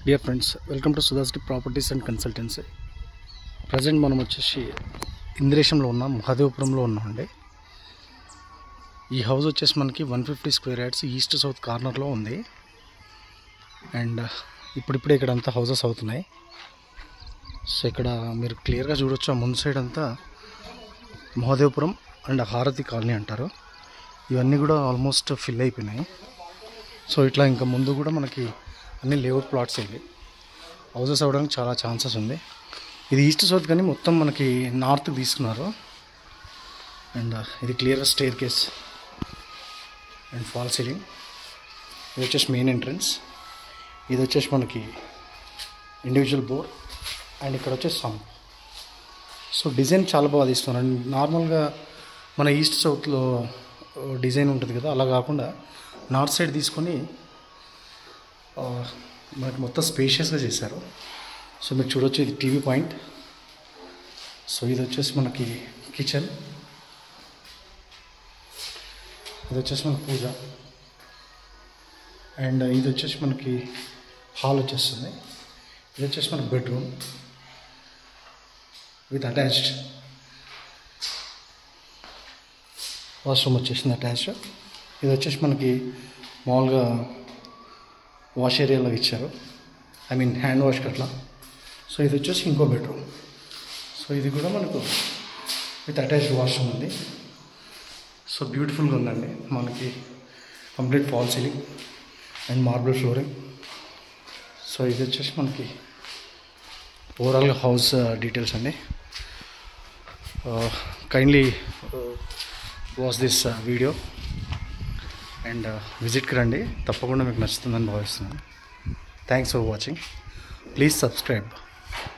Dear friends, welcome to Sudhasri Properties and Consultancy. Present మనం వచ్చేసి ఇంద్రేశంలో ఉన్నాం, మహదేవపురంలో ఉన్నామండి. ఈ హౌస్ వచ్చేసి మనకి 150 స్క్వేర్ యార్డ్స్ ఈస్ట్ సౌత్ కార్నర్లో ఉంది. అండ్ ఇప్పుడిప్పుడే ఇక్కడ అంతా హౌసెస్ అవుతున్నాయి. సో ఇక్కడ మీరు క్లియర్గా చూడొచ్చు, ఆ ముందు సైడ్ అంతా మహదేవపురం అండ్ హారతి కాలనీ అంటారు. ఇవన్నీ కూడా ఆల్మోస్ట్ ఫిల్ అయిపోయినాయి. సో ఇట్లా ఇంకా ముందు కూడా మనకి అన్ని లేఅవుట్ ప్లాట్స్ ఇవి హౌసెస్ అవ్వడానికి చాలా ఛాన్సెస్ ఉంది. ఇది ఈస్ట్ సౌత్ కానీ మొత్తం మనకి నార్త్కి తీసుకున్నారు. అండ్ ఇది క్లియర్గా staircase and fall ceiling. ఇది వచ్చేసి మెయిన్ ఎంట్రన్స్. ఇది వచ్చేసి మనకి ఇండివిజువల్ బోర్ అండ్ ఇక్కడ వచ్చేసి సంప్. సో డిజైన్ చాలా బాగా తీస్తున్నారు. అండ్ నార్మల్గా మన ఈస్ట్ సౌత్లో డిజైన్ ఉంటుంది కదా, అలా కాకుండా నార్త్ సైడ్ తీసుకొని మనకి మొత్తం స్పేషియస్గా చేశారు. సో మీరు చూడొచ్చు, ఇది టీవీ పాయింట్. సో ఇది వచ్చేసి మనకి కిచెన్, ఇది వచ్చేసి మనకి పూజ, అండ్ ఇది వచ్చేసి మనకి హాల్ వచ్చేస్తుంది. ఇది వచ్చేసి మనకి బెడ్రూమ్ విత్ అటాచ్డ్ వాష్రూమ్ వచ్చేసింది అటాచ్డ్. ఇది వచ్చేసి మనకి మామూలుగా వాష్ ఏరియాలో ఇచ్చారు, ఐ మీన్ హ్యాండ్ వాష్కి అట్లా. సో ఇది వచ్చేసి ఇంకో బెడ్రూమ్. సో ఇది కూడా మనకు విత్ అటాచ్డ్ వాష్రూమ్ ఉంది. సో బ్యూటిఫుల్గా ఉందండి. మనకి complete fall ceiling and marble flooring. So ఇది వచ్చేసి మనకి ఓవరాల్గా హౌస్ డీటెయిల్స్ అండి. Kindly watch this video and విజిట్కి రండి, తప్పకుండా మీకు నచ్చుతుందని భావిస్తున్నాను. Thanks for watching. Please subscribe.